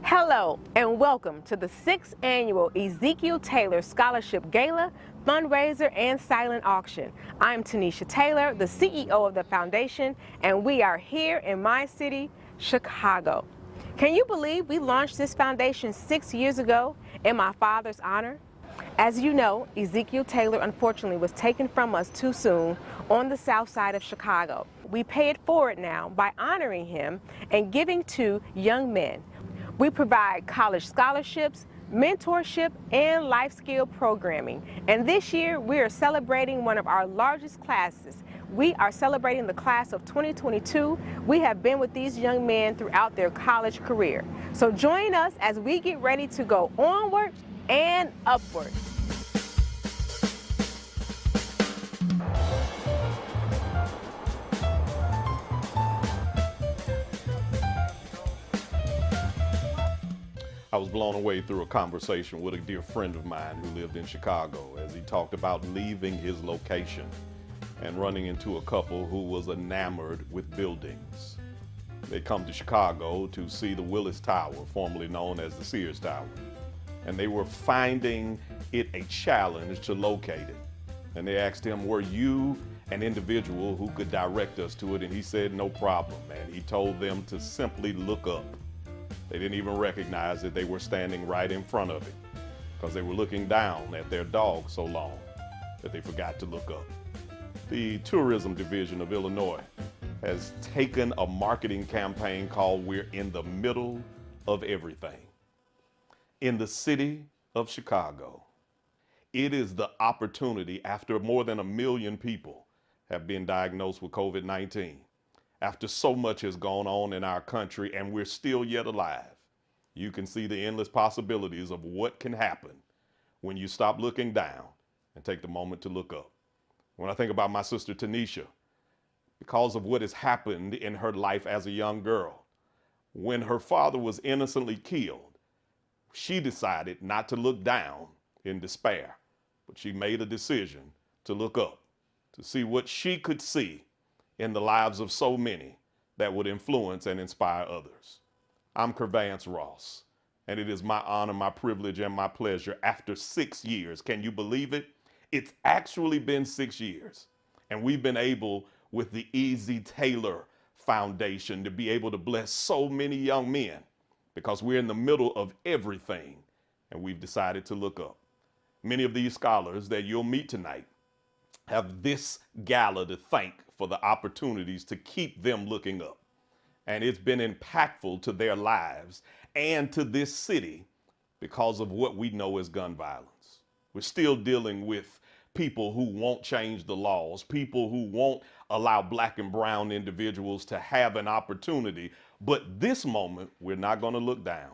Hello and welcome to the 6th annual Ezekiel Taylor Scholarship Gala, Fundraiser, and Silent Auction. I'm Tanisha Taylor, the CEO of the foundation, and we are here in my city, Chicago. Can you believe we launched this foundation 6 years ago in my father's honor? As you know, Ezekiel Taylor unfortunately was taken from us too soon on the south side of Chicago. We pay it forward now by honoring him and giving to young men. We provide college scholarships, mentorship, and life skill programming. And this year, we are celebrating one of our largest classes. We are celebrating the class of 2022. We have been with these young men throughout their college career. So join us as we get ready to go onward and upward. I was blown away through a conversation with a dear friend of mine who lived in Chicago as he talked about leaving his location and running into a couple who was enamored with buildings. They come to Chicago to see the Willis Tower, formerly known as the Sears Tower, and they were finding it a challenge to locate it. And they asked him, were you an individual who could direct us to it? And he said, no problem. And he told them to simply look up. They didn't even recognize that they were standing right in front of it because they were looking down at their dog so long that they forgot to look up. The tourism division of Illinois has taken a marketing campaign called We're in the Middle of Everything. In the city of Chicago, it is the opportunity after more than 1 million people have been diagnosed with COVID-19. After so much has gone on in our country and we're still yet alive, you can see the endless possibilities of what can happen when you stop looking down and take the moment to look up. When I think about my sister Tanisha, because of what has happened in her life as a young girl, when her father was innocently killed, she decided not to look down in despair, but she made a decision to look up, to see what she could see in the lives of so many that would influence and inspire others. I'm Kervance Ross, and it is my honor, my privilege, and my pleasure after 6 years. Can you believe it? It's actually been 6 years, and we've been able, with the Easy Taylor Foundation, to be able to bless so many young men because we're in the middle of everything, and we've decided to look up. Many of these scholars that you'll meet tonight have this gala to thank for the opportunities to keep them looking up. And it's been impactful to their lives and to this city because of what we know as gun violence. We're still dealing with people who won't change the laws, people who won't allow black and brown individuals to have an opportunity. But this moment, we're not going to look down.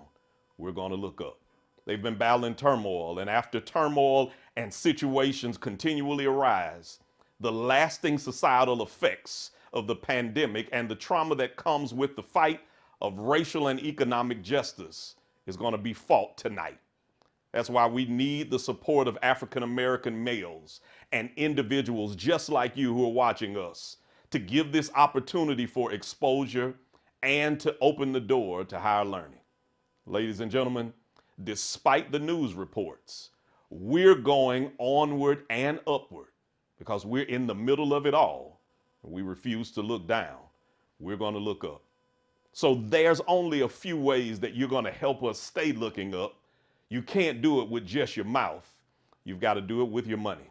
We're going to look up. They've been battling turmoil, and after turmoil and situations continually arise, the lasting societal effects of the pandemic and the trauma that comes with the fight of racial and economic justice is going to be fought tonight. That's why we need the support of African American males and individuals just like you who are watching us to give this opportunity for exposure and to open the door to higher learning. Ladies and gentlemen, despite the news reports, we're going onward and upward because we're in the middle of it all. And we refuse to look down. We're going to look up. So there's only a few ways that you're going to help us stay looking up. You can't do it with just your mouth. You've got to do it with your money.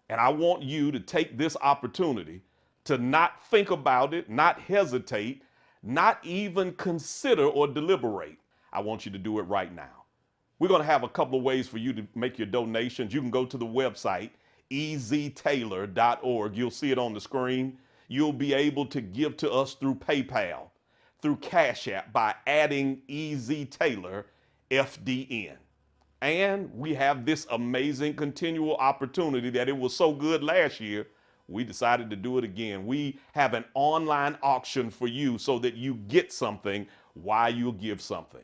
And I want you to take this opportunity to not think about it, not hesitate, not even consider or deliberate. I want you to do it right now. We're going to have a couple of ways for you to make your donations. You can go to the website, eztaylor.org. You'll see it on the screen. You'll be able to give to us through PayPal, through Cash App by adding Easy Taylor FDN. And we have this amazing continual opportunity that it was so good last year, we decided to do it again. We have an online auction for you so that you get something while you give something.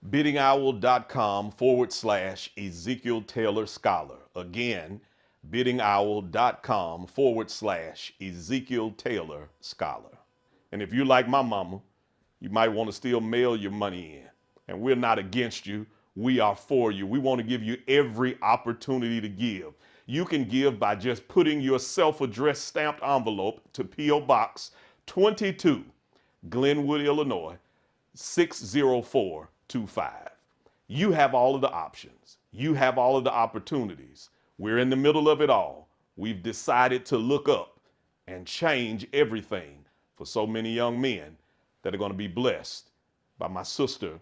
biddingowl.com/Ezekiel Taylor Scholar. Again, biddingowl.com/Ezekiel Taylor Scholar. And if you're like my mama, you might want to still mail your money in. And we're not against you. We are for you. We want to give you every opportunity to give. You can give by just putting your self-addressed stamped envelope to P.O. Box 22, Glenwood, Illinois, 60425. You have all of the options. You have all of the opportunities. We're in the middle of it all. We've decided to look up and change everything for so many young men that are going to be blessed by my sister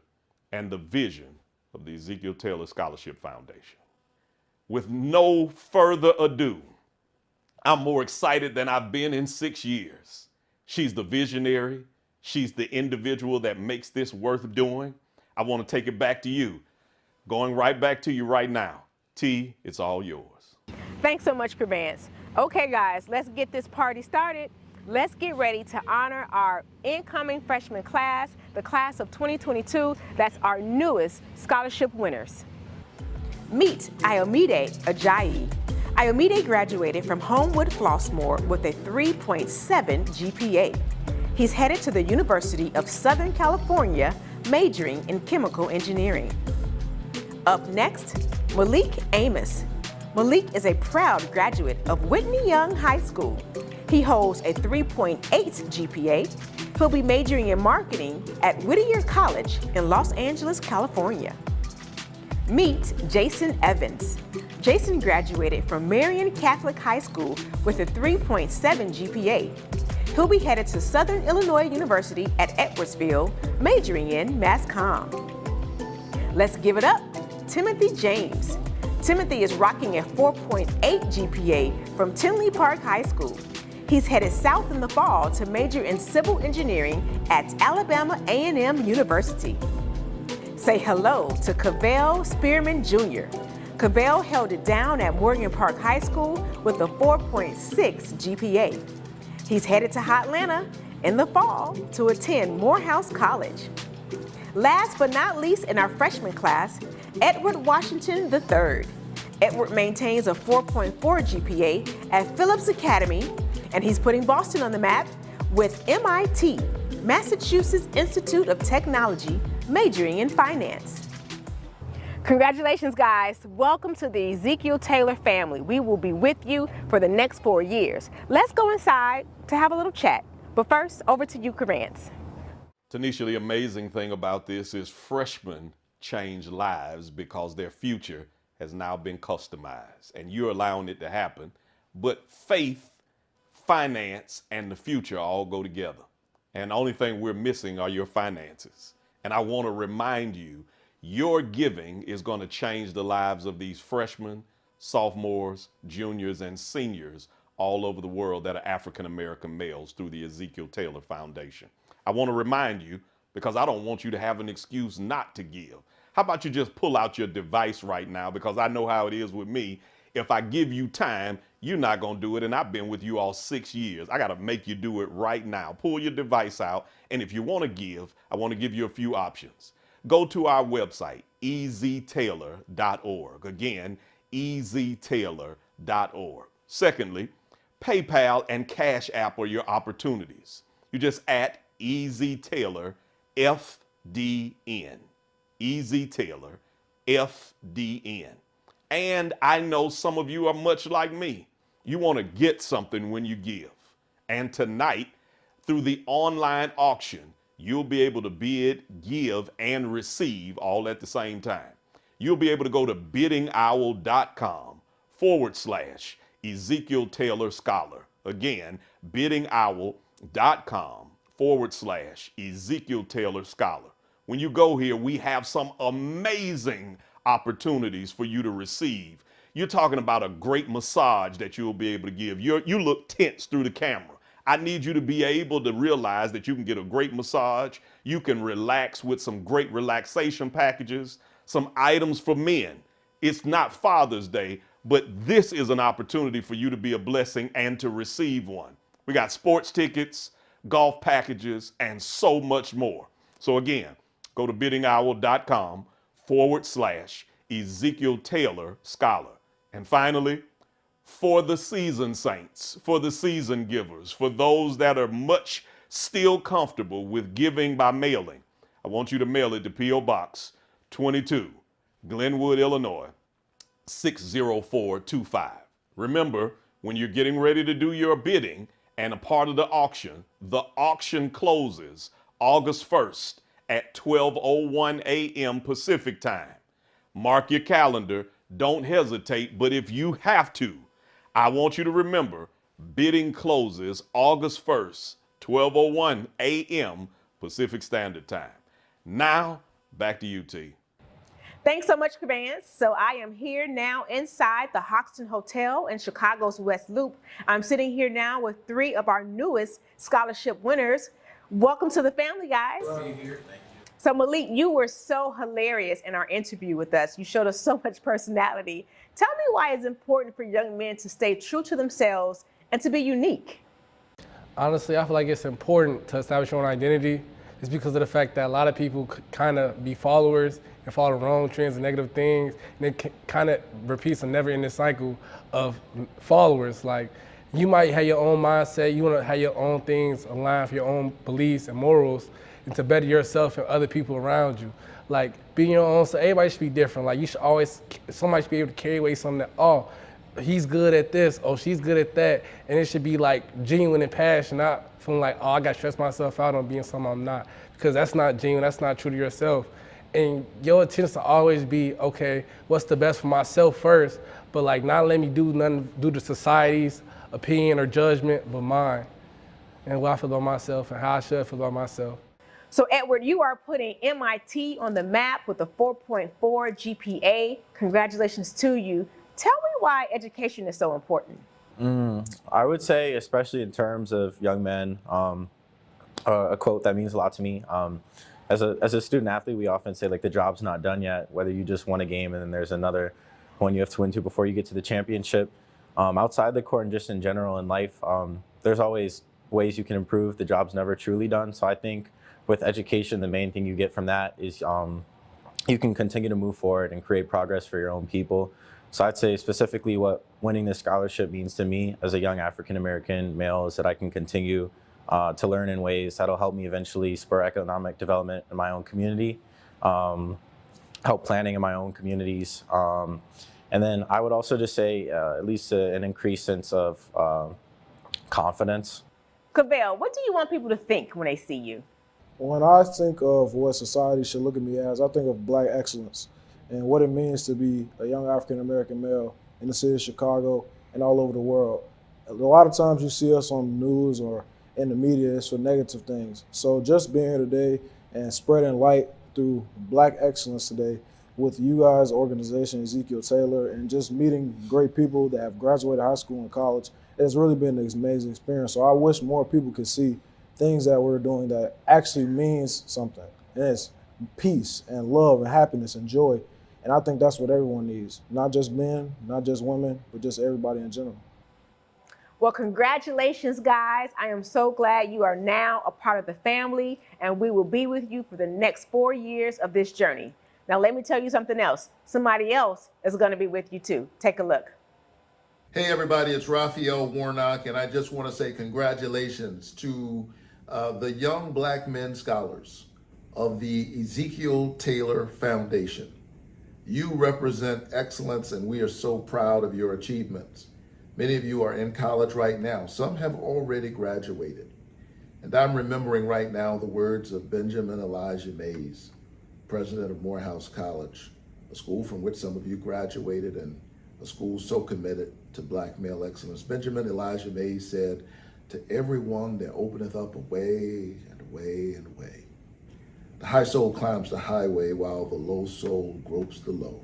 and the vision of the Ezekiel Taylor Scholarship Foundation. With no further ado, I'm more excited than I've been in 6 years. She's the visionary. She's the individual that makes this worth doing. I want to take it back to you. Going right back to you right now. T, it's all yours. Thanks so much, Vance. Okay, guys, let's get this party started. Let's get ready to honor our incoming freshman class, the class of 2022. That's our newest scholarship winners. Meet Ayomide Ajayi. Ayomide graduated from Homewood Flossmoor with a 3.7 GPA. He's headed to the University of Southern California, majoring in chemical engineering. Up next, Malik Amos. Malik is a proud graduate of Whitney Young High School. He holds a 3.8 GPA. He'll be majoring in marketing at Whittier College in Los Angeles, California. Meet Jason Evans. Jason graduated from Marian Catholic High School with a 3.7 GPA. He'll be headed to Southern Illinois University at Edwardsville, majoring in Mass Comm. Let's give it up, Timothy James. Timothy is rocking a 4.8 GPA from Tinley Park High School. He's headed south in the fall to major in civil engineering at Alabama A&M University. Say hello to Cavell Spearman Jr. Cavell held it down at Morgan Park High School with a 4.6 GPA. He's headed to Hotlanta in the fall to attend Morehouse College. Last but not least in our freshman class, Edward Washington III. Edward maintains a 4.4 GPA at Phillips Academy, and he's putting Boston on the map with MIT, Massachusetts Institute of Technology, majoring in finance. Congratulations, guys. Welcome to the Ezekiel Taylor family. We will be with you for the next 4 years. Let's go inside to have a little chat. But first, over to you, Vance. Tanisha, the amazing thing about this is freshmen change lives because their future has now been customized, and you're allowing it to happen. But faith, finance, and the future all go together. And the only thing we're missing are your finances. And I want to remind you, your giving is going to change the lives of these freshmen, sophomores, juniors, and seniors all over the world that are African-American males through the Ezekiel Taylor Foundation. I want to remind you, because I don't want you to have an excuse not to give. How about you just pull out your device right now, because I know how it is with me. If I give you time, you're not going to do it, and I've been with you all 6 years. I got to make you do it right now. Pull your device out, and if you want to give, I want to give you a few options. Go to our website, eztaylor.org. Again, eztaylor.org. Secondly, PayPal and Cash App are your opportunities. You just at EZTaylor FDN. EZTaylor FDN. And I know some of you are much like me. You want to get something when you give. And tonight, through the online auction, you'll be able to bid, give, and receive all at the same time. You'll be able to go to biddingowl.com/Ezekiel Taylor Scholar. Again, biddingowl.com/Ezekiel Taylor Scholar. When you go here, we have some amazing opportunities for you to receive. You're talking about a great massage that you'll be able to give. You look tense through the camera. I need you to be able to realize that you can get a great massage. You can relax with some great relaxation packages, some items for men. It's not Father's Day, but this is an opportunity for you to be a blessing and to receive one. We got sports tickets, golf packages, and so much more. So again, go to biddingowl.com/Ezekiel Taylor Scholar. And finally, for the seasoned saints, for the seasoned givers, for those that are much still comfortable with giving by mailing, I want you to mail it to P.O. Box 22, Glenwood, Illinois, 60425. Remember, when you're getting ready to do your bidding and a part of the auction closes August 1st at 12:01 a.m. Pacific time. Mark your calendar. Don't hesitate, but if you have to, I want you to remember, bidding closes August 1st, 12:01 a.m. Pacific Standard Time. Now, back to you, T. Thanks so much, Vance. So I am here now inside the Hoxton Hotel in Chicago's West Loop. I'm sitting here now with 3 of our newest scholarship winners. Welcome to the family, guys. Thank you. So Malik, you were so hilarious in our interview with us. You showed us so much personality. Tell me why it's important for young men to stay true to themselves and to be unique. Honestly, I feel like it's important to establish your own identity. It's because of the fact that a lot of people kind of be followers and follow wrong trends and negative things, and it kind of repeats a never-ending cycle of followers. Like, you might have your own mindset, you want to have your own things aligned with your own beliefs and morals, and to better yourself and other people around you. Like, being your own, so everybody should be different. Like, you should always, somebody should be able to carry away something that, oh, he's good at this, oh, she's good at that, and it should be like genuine and passionate, not feeling like, oh, I got to stress myself out on being something I'm not, because that's not genuine, that's not true to yourself. And your attention to always be, okay, what's the best for myself first, but like not let me do nothing due to society's opinion or judgment, but mine, and what I feel about myself and how I should feel about myself. So Edward, you are putting MIT on the map with a 4.4 GPA. Congratulations to you. Tell me why education is so important. I would say, especially in terms of young men, a quote that means a lot to me. As a student athlete, we often say, like, the job's not done yet, whether you just won a game and then there's another one you have to win to before you get to the championship. Outside the court and just in general in life, there's always ways you can improve. The job's never truly done. So I think with education, the main thing you get from that is you can continue to move forward and create progress for your own people. So I'd say specifically what winning this scholarship means to me as a young African-American male is that I can continue to learn in ways that'll help me eventually spur economic development in my own community, help planning in my own communities. And then I would also just say at least an increased sense of confidence. Cavell, what do you want people to think when they see you? When I think of what society should look at me as, I think of Black excellence and what it means to be a young African-American male in the city of Chicago and all over the world. A lot of times you see us on the news or in the media, it's for negative things. So just being here today and spreading light through Black excellence today with you guys' organization, Ezekiel Taylor, and just meeting great people that have graduated high school and college, it has really been an amazing experience. So I wish more people could see things that we're doing that actually means something. And it's peace and love and happiness and joy. And I think that's what everyone needs. Not just men, not just women, but just everybody in general. Well, congratulations, guys. I am so glad you are now a part of the family, and we will be with you for the next 4 years of this journey. Now, let me tell you something else. Somebody else is going to be with you, too. Take a look. Hey, everybody, it's Raphael Warnock, and I just want to say congratulations to the young Black men scholars of the Ezekiel Taylor Foundation. You represent excellence, and we are so proud of your achievements. Many of you are in college right now. Some have already graduated. And I'm remembering right now the words of Benjamin Elijah Mays, president of Morehouse College, a school from which some of you graduated and a school so committed to Black male excellence. Benjamin Elijah Mays said, "To everyone there openeth up a way and a way and a way. The high soul climbs the highway while the low soul gropes the low.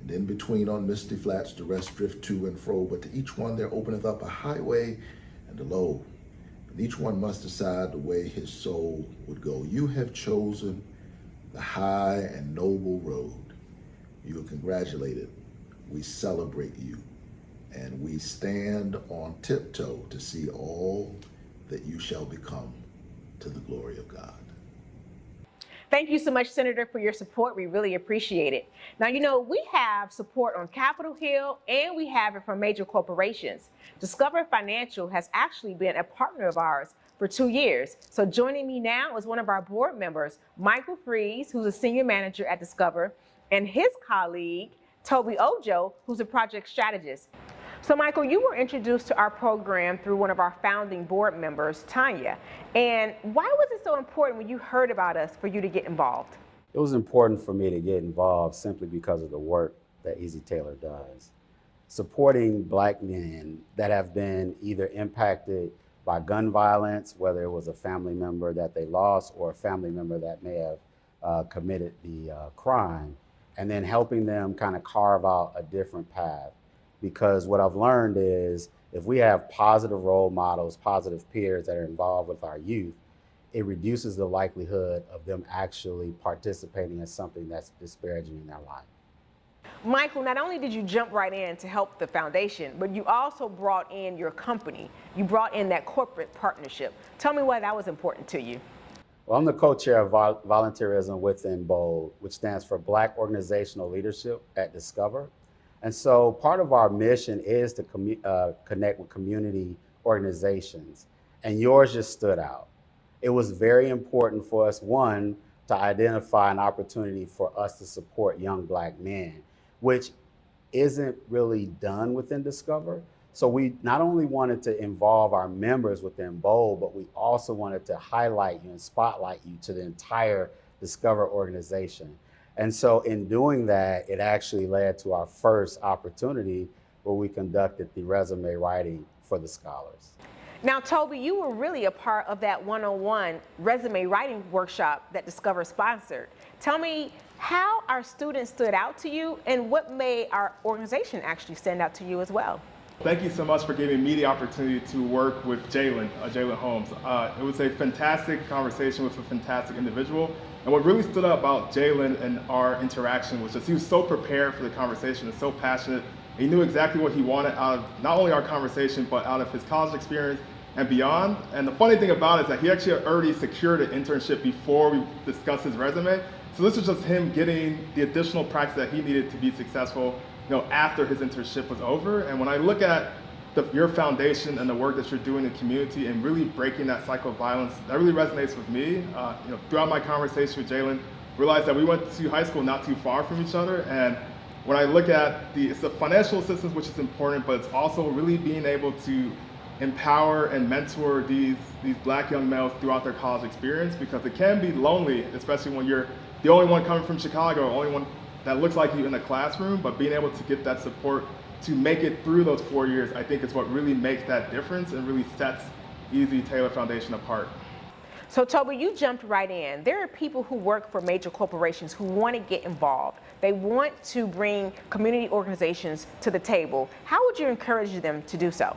And in between on misty flats the rest drift to and fro, but to each one there openeth up a highway and a low. And each one must decide the way his soul would go. You have chosen the high and noble road. You are congratulated. We celebrate you. And we stand on tiptoe to see all that you shall become to the glory of God." Thank you so much, Senator, for your support. We really appreciate it. Now, you know, we have support on Capitol Hill and we have it from major corporations. Discover Financial has actually been a partner of ours for 2 years. So joining me now is one of our board members, Michael Freeze, who's a senior manager at Discover, and his colleague, Toby Ojo, who's a project strategist. So Michael, you were introduced to our program through one of our founding board members, Tanya. And why was it so important when you heard about us for you to get involved? It was important for me to get involved simply because of the work that Easy Taylor does. Supporting Black men that have been either impacted by gun violence, whether it was a family member that they lost or a family member that may have committed the crime, and then helping them kind of carve out a different path. Because what I've learned is if we have positive role models, positive peers that are involved with our youth, it reduces the likelihood of them actually participating in something that's disparaging in their life. Michael, not only did you jump right in to help the foundation, but you also brought in your company. You brought in that corporate partnership. Tell me why that was important to you. Well, I'm the co-chair of Volunteerism Within BOLD, which stands for Black Organizational Leadership at Discover. And so part of our mission is to connect with community organizations, and yours just stood out. It was very important for us, one, to identify an opportunity for us to support young Black men, which isn't really done within Discover. So we not only wanted to involve our members within BOLD, but we also wanted to highlight you and spotlight you to the entire Discover organization. And so in doing that, it actually led to our first opportunity where we conducted the resume writing for the scholars. Now, Toby, you were really a part of that one-on-one resume writing workshop that Discover sponsored. Tell me how our students stood out to you and what made our organization actually stand out to you as well. Thank you so much for giving me the opportunity to work with Jalen Holmes. It was a fantastic conversation with a fantastic individual. And what really stood out about Jalen and our interaction was just he was so prepared for the conversation and so passionate. He knew exactly what he wanted out of not only our conversation, but out of his college experience and beyond. And the funny thing about it is that he actually had already secured an internship before we discussed his resume. So this was just him getting the additional practice that he needed to be successful, after his internship was over. And when I look at your foundation and the work that you're doing in the community and really breaking that cycle of violence, that really resonates with me. Throughout my conversation with Jalen, realized that we went to high school not too far from each other. And when I look at it's the financial assistance, which is important, but it's also really being able to empower and mentor these Black young males throughout their college experience, because it can be lonely, especially when you're the only one coming from Chicago, only one that looks like you in the classroom, but being able to get that support to make it through those 4 years, I think is what really makes that difference and really sets Easy Taylor Foundation apart. So Toby, you jumped right in. There are people who work for major corporations who want to get involved. They want to bring community organizations to the table. How would you encourage them to do so?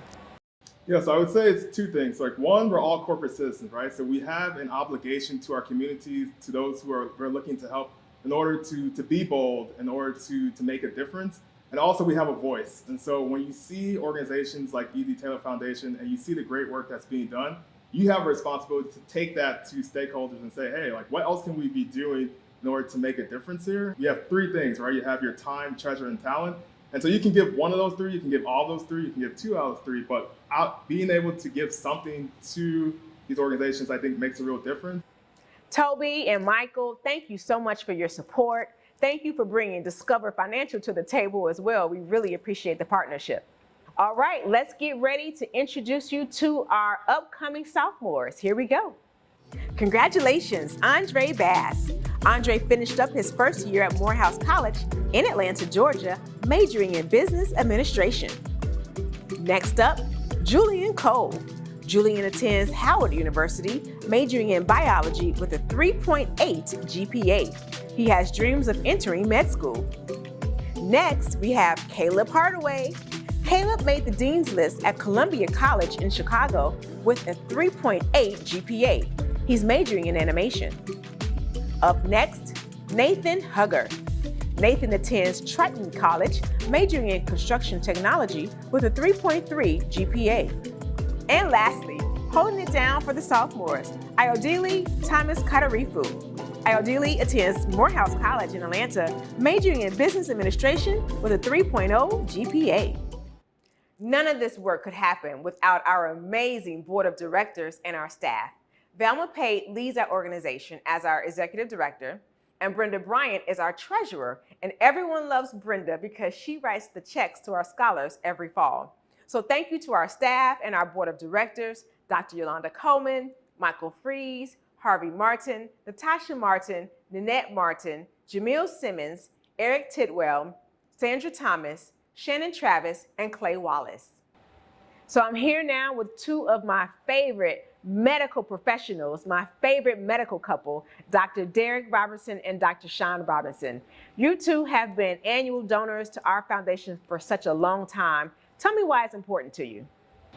Yeah, so I would say it's two things. Like one, we're all corporate citizens, right? So we have an obligation to our communities, to those who are looking to help, in order to be bold, in order to make a difference. And also we have a voice. And so when you see organizations like Easy Taylor Foundation and you see the great work that's being done, you have a responsibility to take that to stakeholders and say, hey, like what else can we be doing in order to make a difference here? You have three things, right? You have your time, treasure, and talent. And so you can give one of those three, you can give all those three, you can give 2 out of 3, but being able to give something to these organizations, I think makes a real difference. Toby and Michael, thank you so much for your support. Thank you for bringing Discover Financial to the table as well. We really appreciate the partnership. All right, let's get ready to introduce you to our upcoming sophomores. Here we go. Congratulations, Andre Bass. Andre finished up his first year at Morehouse College in Atlanta, Georgia, majoring in business administration. Next up, Julian Cole. Julian attends Howard University, majoring in biology with a 3.8 GPA. He has dreams of entering med school. Next, we have Caleb Hardaway. Caleb made the Dean's List at Columbia College in Chicago with a 3.8 GPA. He's majoring in animation. Up next, Nathan Hugger. Nathan attends Triton College, majoring in construction technology with a 3.3 GPA. And lastly, holding it down for the sophomores, Ayodele Thomas Katarifu. Ayodele attends Morehouse College in Atlanta, majoring in business administration with a 3.0 GPA. None of this work could happen without our amazing board of directors and our staff. Velma Pate leads our organization as our executive director, and Brenda Bryant is our treasurer, and everyone loves Brenda because she writes the checks to our scholars every fall. So thank you to our staff and our board of directors, Dr. Yolanda Coleman, Michael Fries, Harvey Martin, Natasha Martin, Nanette Martin, Jamil Simmons, Eric Tidwell, Sandra Thomas, Shannon Travis, and Clay Wallace. So I'm here now with two of my favorite medical professionals, my favorite medical couple, Dr. Derek Robertson and Dr. Sean Robinson. You two have been annual donors to our foundation for such a long time. Tell me why it's important to you.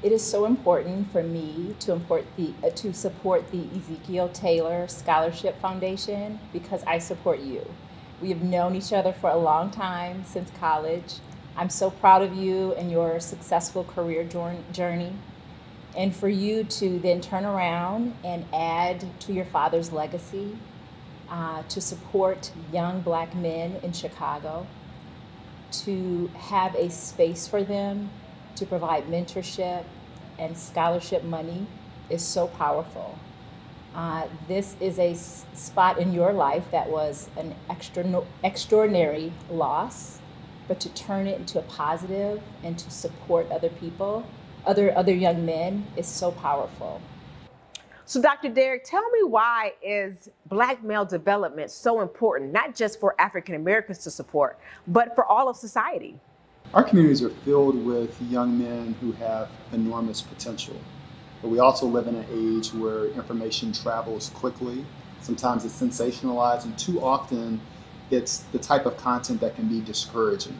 It is so important for me to support the Ezekiel Taylor Scholarship Foundation because I support you. We have known each other for a long time, since college. I'm so proud of you and your successful career journey. And for you to then turn around and add to your father's legacy, to support young Black men in Chicago, to have a space for them, to provide mentorship and scholarship money is so powerful. This is a spot in your life that was an extraordinary loss, but to turn it into a positive and to support other people, other young men is so powerful. So Dr. Derek, tell me, why is Black male development so important, not just for African Americans to support, but for all of society? Our communities are filled with young men who have enormous potential. But we also live in an age where information travels quickly. Sometimes it's sensationalized, and too often it's the type of content that can be discouraging.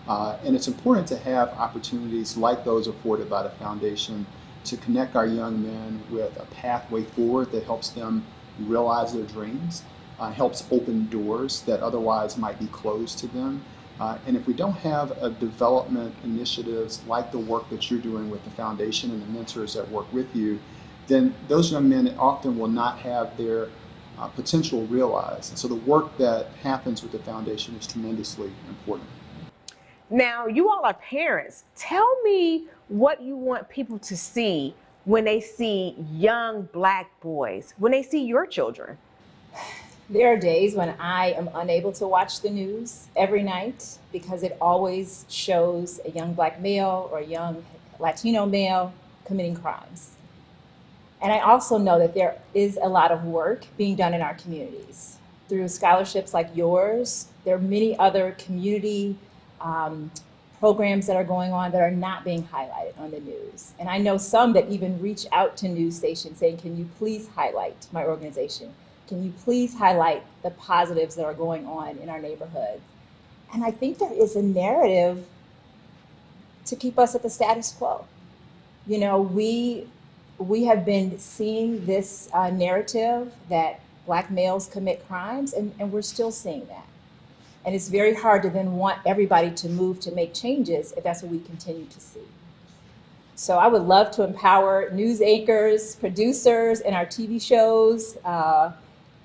And it's important to have opportunities like those afforded by the foundation to connect our young men with a pathway forward that helps them realize their dreams, helps open doors that otherwise might be closed to them. And if we don't have a development initiatives like the work that you're doing with the foundation and the mentors that work with you, then those young men often will not have their potential realized. And so the work that happens with the foundation is tremendously important. Now, you all are parents. Tell me what you want people to see when they see young Black boys, when they see your children. There are days when I am unable to watch the news every night because it always shows a young Black male or a young Latino male committing crimes. And I also know that there is a lot of work being done in our communities. Through scholarships like yours, there are many other community programs that are going on that are not being highlighted on the news. And I know some that even reach out to news stations saying, can you please highlight my organization? Can you please highlight the positives that are going on in our neighborhood? And I think there is a narrative to keep us at the status quo. You know, we have been seeing this narrative that Black males commit crimes, and we're still seeing that. And it's very hard to then want everybody to move to make changes if that's what we continue to see. So I would love to empower news anchors, producers, and our TV shows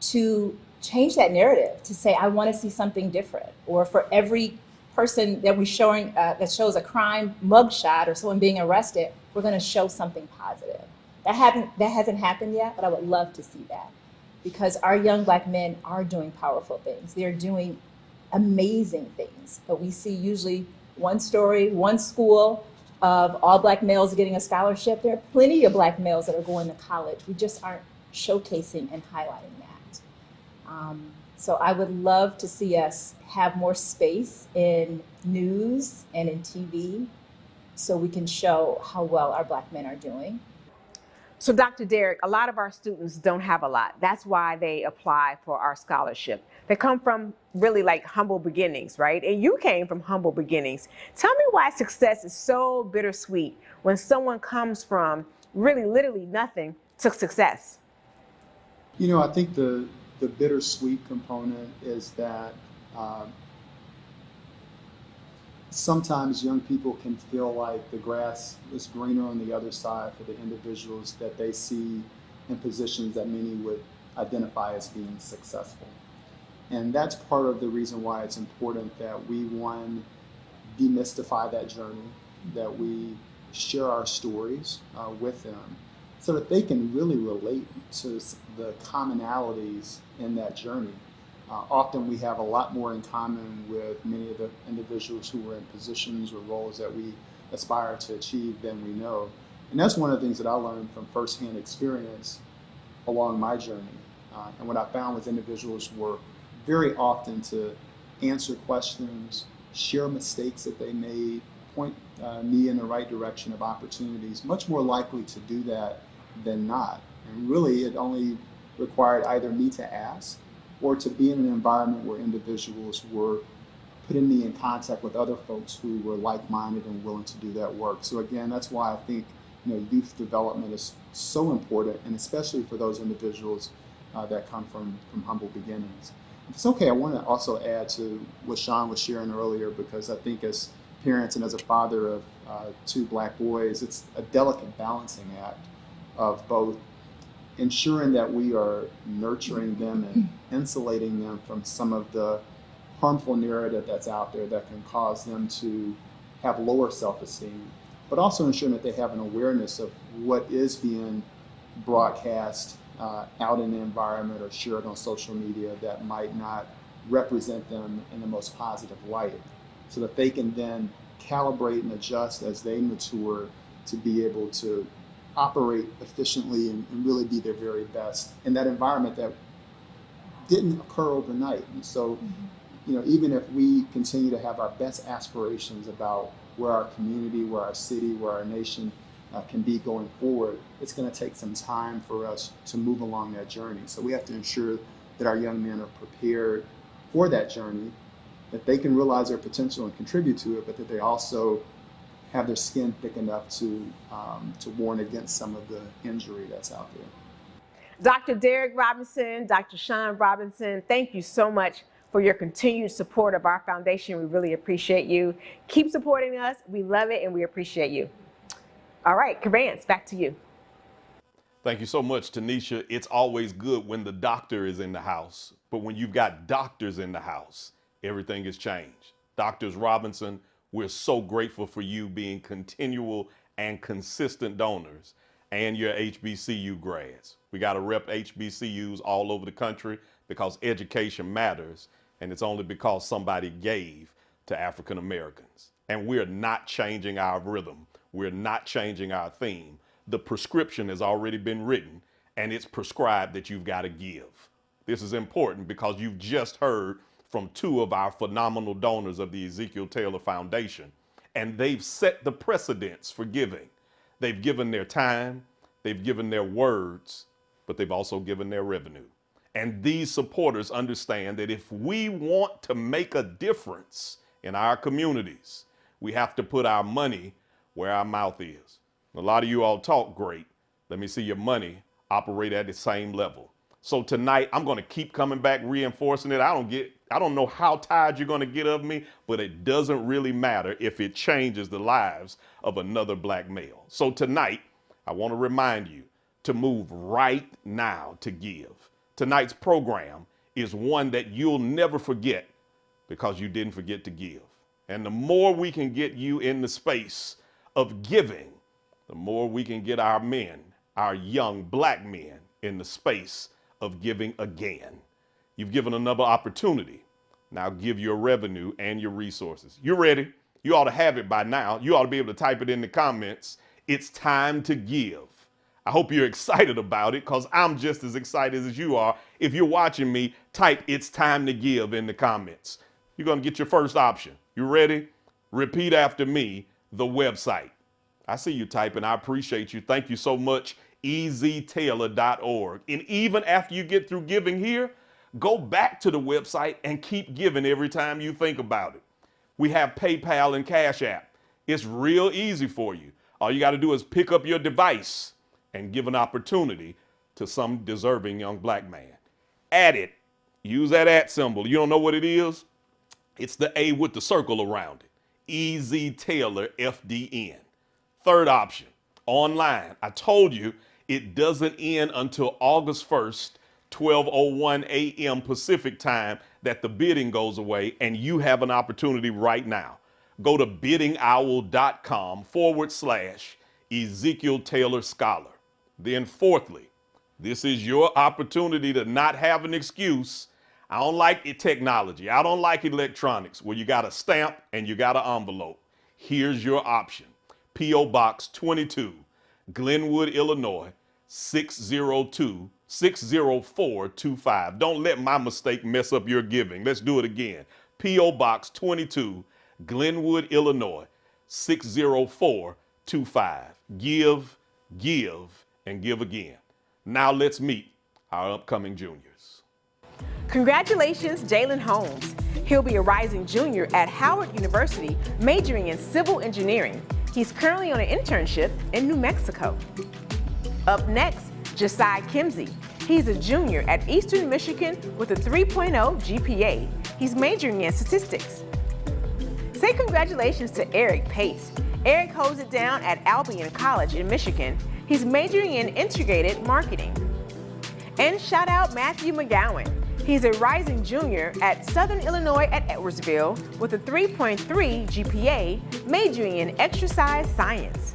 to change that narrative, to say, I want to see something different. Or for every person that we're showing that shows a crime mugshot or someone being arrested, we're going to show something positive. That hasn't happened yet, but I would love to see that, because our young Black men are doing powerful things. They're doing amazing things, but we see usually one story, one school of all Black males getting a scholarship. There are plenty of Black males that are going to college. We just aren't showcasing and highlighting that. So I would love to see us have more space in news and in TV so we can show how well our Black men are doing. So Dr. Derek, a lot of our students don't have a lot. That's why they apply for our scholarship. They come from really like humble beginnings, right? And you came from humble beginnings. Tell me why success is so bittersweet when someone comes from really literally nothing to success. You know, I think the bittersweet component is that sometimes young people can feel like the grass is greener on the other side for the individuals that they see in positions that many would identify as being successful. And that's part of the reason why it's important that we, one, demystify that journey, that we share our stories with them so that they can really relate to the commonalities in that journey. Often we have a lot more in common with many of the individuals who are in positions or roles that we aspire to achieve than we know. And that's one of the things that I learned from firsthand experience along my journey. And what I found was individuals were very often to answer questions, share mistakes that they made, point me in the right direction of opportunities, much more likely to do that than not. And really, it only required either me to ask or to be in an environment where individuals were putting me in contact with other folks who were like-minded and willing to do that work. So again, that's why I think youth development is so important, and especially for those individuals that come from humble beginnings. If it's okay, I want to also add to what Sean was sharing earlier, because I think as parents and as a father of two black boys, it's a delicate balancing act of both ensuring that we are nurturing them and insulating them from some of the harmful narrative that's out there that can cause them to have lower self-esteem, but also ensuring that they have an awareness of what is being broadcast out in the environment or shared on social media that might not represent them in the most positive light, so that they can then calibrate and adjust as they mature to be able to operate efficiently and really be their very best in that environment that didn't occur overnight. And so, even if we continue to have our best aspirations about where our community, where our city, where our nation can be going forward, it's going to take some time for us to move along that journey. So we have to ensure that our young men are prepared for that journey, that they can realize their potential and contribute to it, but that they also have their skin thick enough to warn against some of the injury that's out there. Dr. Derek Robinson, Dr. Sean Robinson, thank you so much for your continued support of our foundation. We really appreciate you. Keep supporting us. We love it and we appreciate you. All right, Vance, back to you. Thank you so much, Tanisha. It's always good when the doctor is in the house, but when you've got doctors in the house, everything has changed. Doctors Robinson, we're so grateful for you being continual and consistent donors and your HBCU grads. We got to rep HBCUs all over the country because education matters, and it's only because somebody gave to African Americans. And we're not changing our rhythm. We're not changing our theme. The prescription has already been written, and it's prescribed that you've got to give. This is important because you've just heard from two of our phenomenal donors of the Ezekiel Taylor Foundation, and they've set the precedence for giving. They've given their time, they've given their words, but they've also given their revenue. And these supporters understand that if we want to make a difference in our communities, we have to put our money where our mouth is. A lot of you all talk great. Let me see your money operate at the same level. So tonight, I'm going to keep coming back, reinforcing it. I don't know how tired you're going to get of me, but it doesn't really matter if it changes the lives of another black male. So tonight, I want to remind you to move right now to give. Tonight's program is one that you'll never forget because you didn't forget to give. And the more we can get you in the space of giving, the more we can get our men, our young black men, in the space of giving again. You've given another opportunity. Now give your revenue and your resources. You ready? You ought to have it by now. You ought to be able to type it in the comments. It's time to give. I hope you're excited about it because I'm just as excited as you are. If you're watching me, type "it's time to give" in the comments. You're going to get your first option. You ready? Repeat after me, the website. I see you typing. I appreciate you. Thank you so much. eztaylor.org. And even after you get through giving here, go back to the website and keep giving every time you think about it. We have PayPal and Cash App. It's real easy for you. All you got to do is pick up your device and give an opportunity to some deserving young black man. Add it. Use that @ symbol. You don't know what it is? It's the A with the circle around it. EZTaylor FDN. Third option, online. I told you it doesn't end until August 1st, 12:01 a.m. Pacific time that the bidding goes away, and you have an opportunity right now. go to biddingowl.com/Ezekiel Taylor Scholar. Then fourthly, this is your opportunity to not have an excuse. I don't like technology. I don't like electronics where you got a stamp and you got an envelope. Here's your option. P.O. Box 22, Glenwood, Illinois, 60425. Don't let my mistake mess up your giving. Let's do it again. P.O. Box 22, Glenwood, Illinois, 60425. Give, and give again. Now let's meet our upcoming juniors. Congratulations, Jalen Holmes. He'll be a rising junior at Howard University, majoring in civil engineering. He's currently on an internship in New Mexico. Up next, Josiah Kimsey. He's a junior at Eastern Michigan with a 3.0 GPA. He's majoring in statistics. Say congratulations to Eric Pace. Eric holds it down at Albion College in Michigan. He's majoring in integrated marketing. And shout out Matthew McGowan. He's a rising junior at Southern Illinois at Edwardsville with a 3.3 GPA, majoring in exercise science.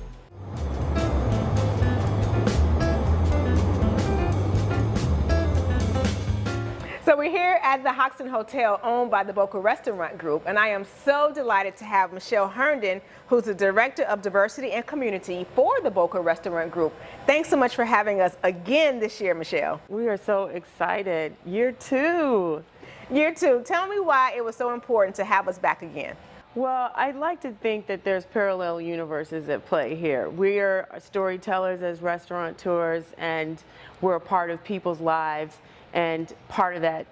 So we're here at the Hoxton Hotel owned by the Boca Restaurant Group, and I am so delighted to have Michelle Herndon, who's the Director of Diversity and Community for the Boca Restaurant Group. Thanks so much for having us again this year, Michelle. We are so excited. Year two. Year two. Tell me why it was so important to have us back again. Well, I'd like to think that there's parallel universes at play here. We are storytellers as restaurateurs, and we're a part of people's lives. And part of that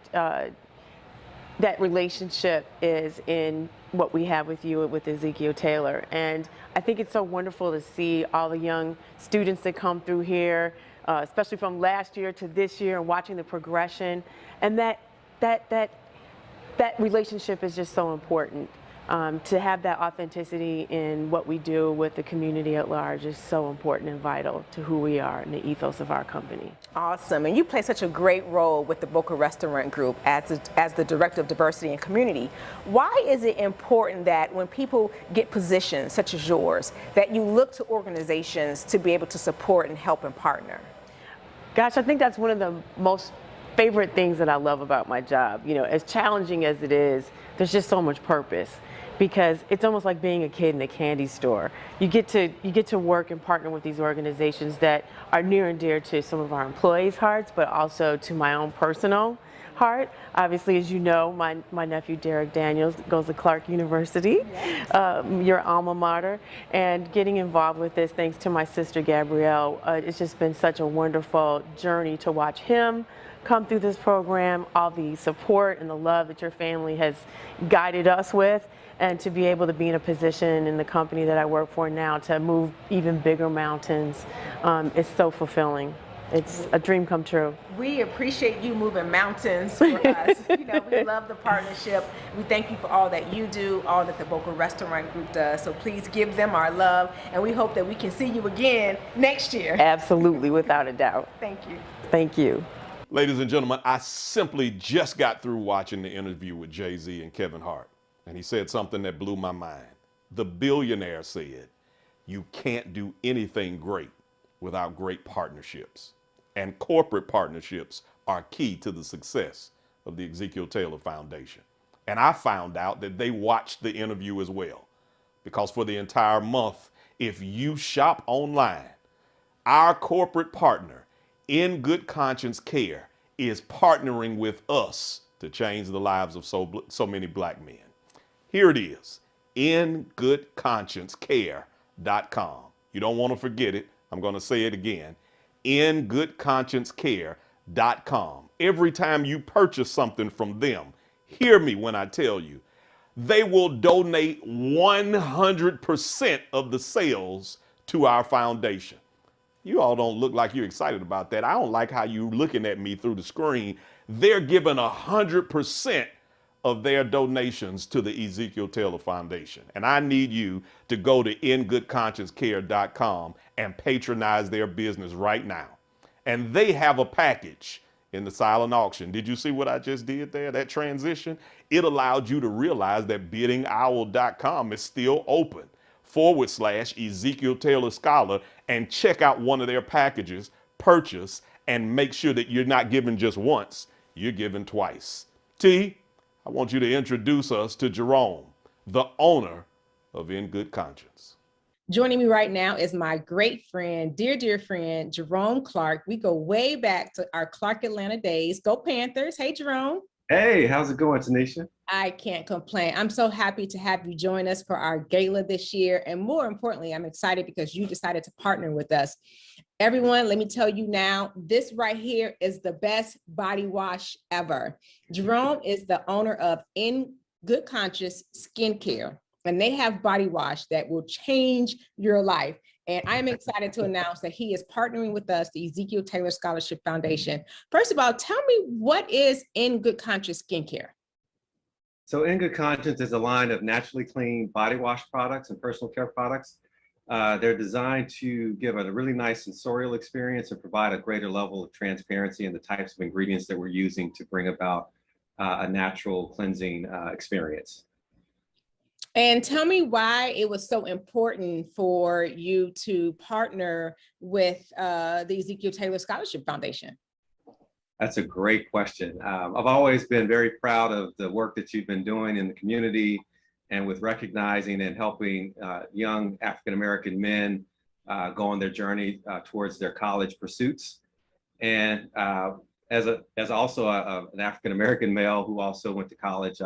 that relationship is in what we have with you, with Ezekiel Taylor. And I think it's so wonderful to see all the young students that come through here, especially from last year to this year, and watching the progression. And that relationship is just so important. To have that authenticity in what we do with the community at large is so important and vital to who we are and the ethos of our company. Awesome, and you play such a great role with the Boca Restaurant Group as the Director of Diversity and Community. Why is it important that when people get positions such as yours, that you look to organizations to be able to support and help and partner? Gosh, I think that's one of the most favorite things that I love about my job. You know, as challenging as it is, there's just so much purpose. Because it's almost like being a kid in a candy store. You get to work and partner with these organizations that are near and dear to some of our employees' hearts, but also to my own personal heart. Obviously, as you know, my nephew Derek Daniels goes to Clark University, your alma mater, and getting involved with this thanks to my sister Gabrielle. It's just been such a wonderful journey to watch him come through this program, all the support and the love that your family has guided us with, and to be able to be in a position in the company that I work for now to move even bigger mountains is so fulfilling. It's a dream come true. We appreciate you moving mountains for us. You know, we love the partnership. We thank you for all that you do, all that the Boca Restaurant Group does. So please give them our love, and we hope that we can see you again next year. Absolutely, without a doubt. Thank you. Thank you. Ladies and gentlemen, I simply just got through watching the interview with Jay-Z and Kevin Hart, and he said something that blew my mind. The billionaire said, you can't do anything great without great partnerships. And corporate partnerships are key to the success of the Ezekiel Taylor Foundation. And I found out that they watched the interview as well, because for the entire month, if you shop online, our corporate partner, In Good Conscience Care, is partnering with us to change the lives of so many black men. Here it is, ingoodconsciencecare.com. You don't want to forget it. I'm going to say it again, ingoodconsciencecare.com. Every time you purchase something from them, hear me when I tell you, they will donate 100% of the sales to our foundation. You all don't look like you're excited about that. I don't like how you're looking at me through the screen. They're giving 100% of their donations to the Ezekiel Taylor Foundation. And I need you to go to ingoodconsciencecare.com and patronize their business right now. And they have a package. in the silent auction. Did you see what I just did there, that transition? It allowed you to realize that biddingowl.com is still open /Ezekiel Taylor Scholar, and check out one of their packages, purchase, and make sure that you're not giving just once, you're giving twice. T, I want you to introduce us to Jerome, the owner of In Good Conscience. Joining me right now is my great friend, dear friend, Jerome Clark. We go way back to our Clark Atlanta days. Go Panthers. Hey, Jerome. Hey, how's it going, Tanisha? I can't complain. I'm so happy to have you join us for our gala this year. And more importantly, I'm excited because you decided to partner with us. Everyone, let me tell you now, this right here is the best body wash ever. Jerome is the owner of In Good Conscience Skincare, and they have body wash that will change your life. And I'm excited to announce that he is partnering with us, the Ezekiel Taylor Scholarship Foundation. First of all, tell me, what is In Good Conscience Skincare? So In Good Conscience is a line of naturally clean body wash products and personal care products. They're designed to give a really nice sensorial experience and provide a greater level of transparency in the types of ingredients that we're using to bring about a natural cleansing experience. And tell me why it was so important for you to partner with the Ezekiel Taylor Scholarship Foundation. That's a great question. I've always been very proud of the work that you've been doing in the community and with recognizing and helping young African-American men go on their journey towards their college pursuits. And as also an African-American male who also went to college,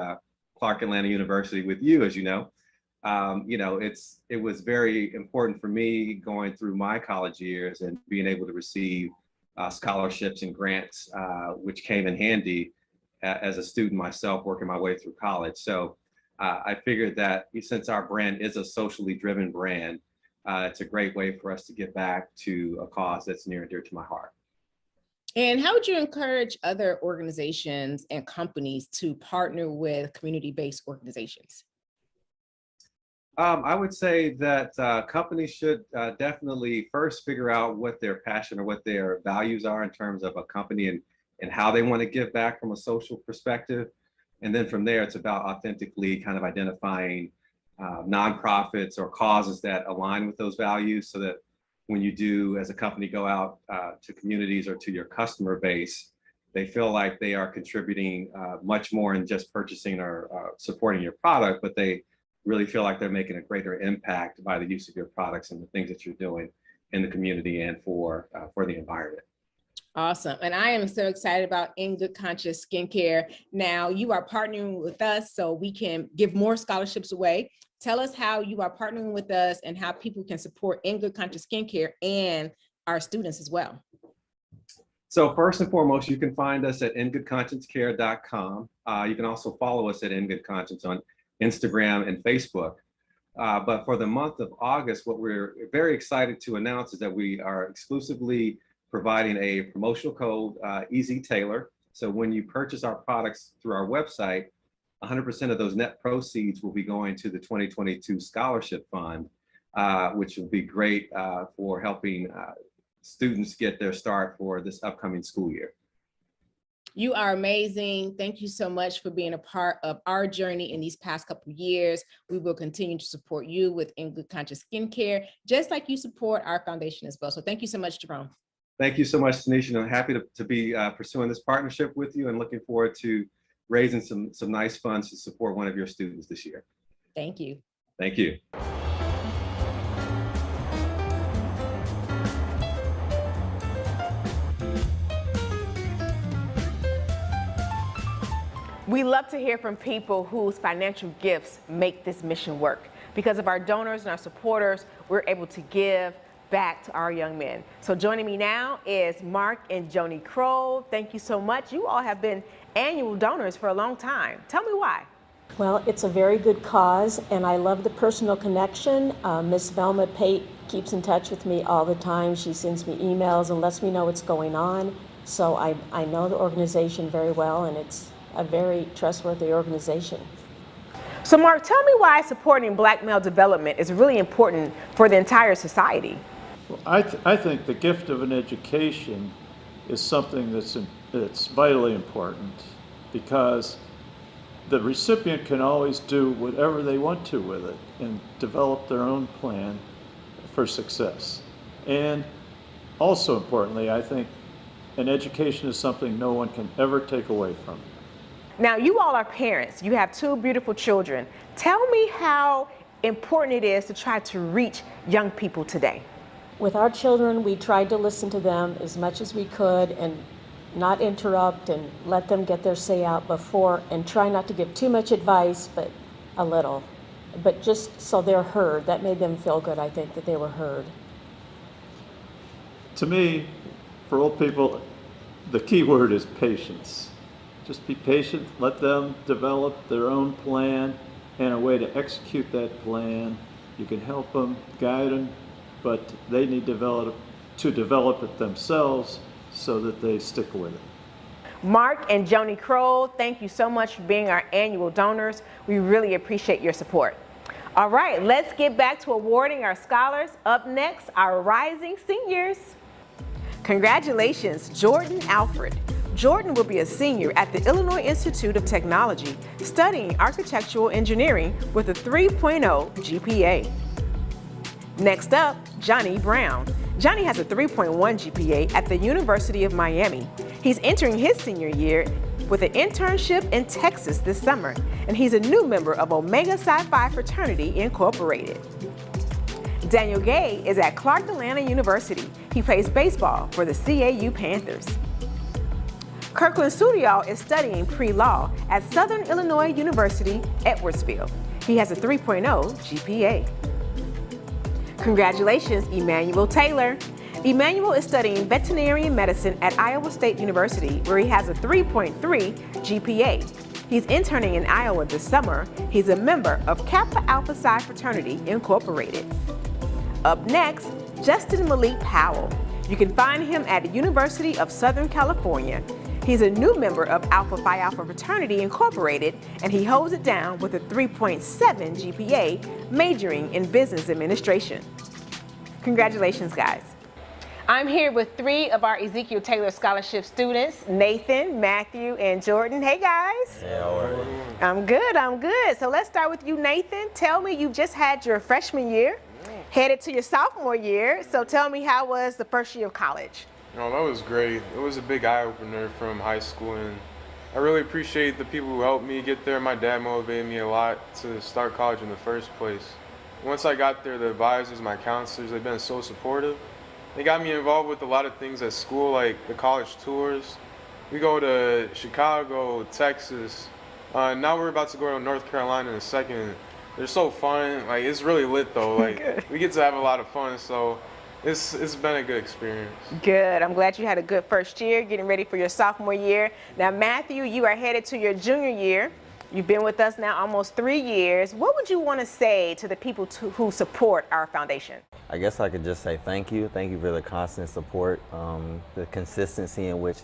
Clark Atlanta University with you, as you know, it was very important for me going through my college years and being able to receive scholarships and grants, which came in handy as a student myself working my way through college. So I figured that since our brand is a socially driven brand, it's a great way for us to get back to a cause that's near and dear to my heart. And how would you encourage other organizations and companies to partner with community-based organizations? I would say that companies should definitely first figure out what their passion or what their values are in terms of a company and how they want to give back from a social perspective. And then from there, it's about authentically kind of identifying nonprofits or causes that align with those values, so that when you do, as a company, go out to communities or to your customer base, they feel like they are contributing much more than just purchasing or supporting your product, but they really feel like they're making a greater impact by the use of your products and the things that you're doing in the community and for the environment. Awesome. And I am so excited about In Good Conscience Skincare. Now you are partnering with us so we can give more scholarships away. Tell us how you are partnering with us and how people can support In Good Conscience Skincare and our students as well. So first and foremost, you can find us at ingoodconsciencecare.com. You can also follow us at In Good Conscience on Instagram and Facebook. But for the month of August, what we're very excited to announce is that we are exclusively providing a promotional code, EZTaylor. So when you purchase our products through our website, 100% of those net proceeds will be going to the 2022 Scholarship Fund, which will be great for helping students get their start for this upcoming school year. You are amazing. Thank you so much for being a part of our journey in these past couple of years. We will continue to support you with In Good Conscience Skincare, just like you support our foundation as well. So thank you so much, Jerome. Thank you so much, Tanisha. I'm happy to be pursuing this partnership with you and looking forward to raising some nice funds to support one of your students this year. Thank you. Thank you. We love to hear from people whose financial gifts make this mission work. Because of our donors and our supporters, we're able to give back to our young men. So joining me now is Mark and Joni Crowe. Thank you so much. You all have been annual donors for a long time. Tell me why. Well, it's a very good cause, and I love the personal connection. Miss Velma Pate keeps in touch with me all the time. She sends me emails and lets me know what's going on. So I know the organization very well, and it's a very trustworthy organization. So Mark, tell me why supporting Black male development is really important for the entire society. Well, I think the gift of an education is something that's it's vitally important because the recipient can always do whatever they want to with it and develop their own plan for success. And also importantly, I think an education is something no one can ever take away from you. Now, you all are parents. You have two beautiful children. Tell me how important it is to try to reach young people today. With our children, we tried to listen to them as much as we could and not interrupt and let them get their say out before, and try not to give too much advice, but a little. But just so they're heard. That made them feel good, I think, that they were heard. To me, for old people, the key word is patience. Just be patient, let them develop their own plan and a way to execute that plan. You can help them, guide them, but they need to develop it themselves so that they stick with it. Mark and Joni Crowe, thank you so much for being our annual donors. We really appreciate your support. All right, let's get back to awarding our scholars. Up next, our rising seniors. Congratulations, Jordan Alfred. Jordan will be a senior at the Illinois Institute of Technology, studying architectural engineering with a 3.0 GPA. Next up, Johnny Brown. Johnny has a 3.1 GPA at the University of Miami. He's entering his senior year with an internship in Texas this summer, and he's a new member of Omega Psi Phi Fraternity Incorporated. Daniel Gay is at Clark Atlanta University. He plays baseball for the CAU Panthers. Kirkland Studial is studying pre-law at Southern Illinois University, Edwardsville. He has a 3.0 GPA. Congratulations, Emmanuel Taylor. Emmanuel is studying veterinary medicine at Iowa State University, where he has a 3.3 GPA. He's interning in Iowa this summer. He's a member of Kappa Alpha Psi Fraternity Incorporated. Up next, Justin Malik Powell. You can find him at the University of Southern California. He's a new member of Alpha Phi Alpha Fraternity Incorporated, and he holds it down with a 3.7 GPA, majoring in business administration. Congratulations, guys. I'm here with three of our Ezekiel Taylor Scholarship students, Nathan, Matthew, and Jordan. Hey, guys. Hey, how are you? I'm good. So let's start with you, Nathan. Tell me, you just had your freshman year, headed to your sophomore year. So tell me, how was the first year of college? No, that was great. It was a big eye-opener from high school, and I really appreciate the people who helped me get there. My dad motivated me a lot to start college in the first place. Once I got there, the advisors, my counselors, they've been so supportive. They got me involved with a lot of things at school, like the college tours. We go to Chicago, Texas. Now we're about to go to North Carolina in a second. They're so fun. Like, it's really lit though. Like, we get to have a lot of fun. So it's been a good experience. Good. I'm glad you had a good first year, getting ready for your sophomore year. Now, Matthew, you are headed to your junior year. You've been with us now almost 3 years. What would you want to say to the people who support our foundation? I guess I could just say thank you. Thank you for the constant support, the consistency in which,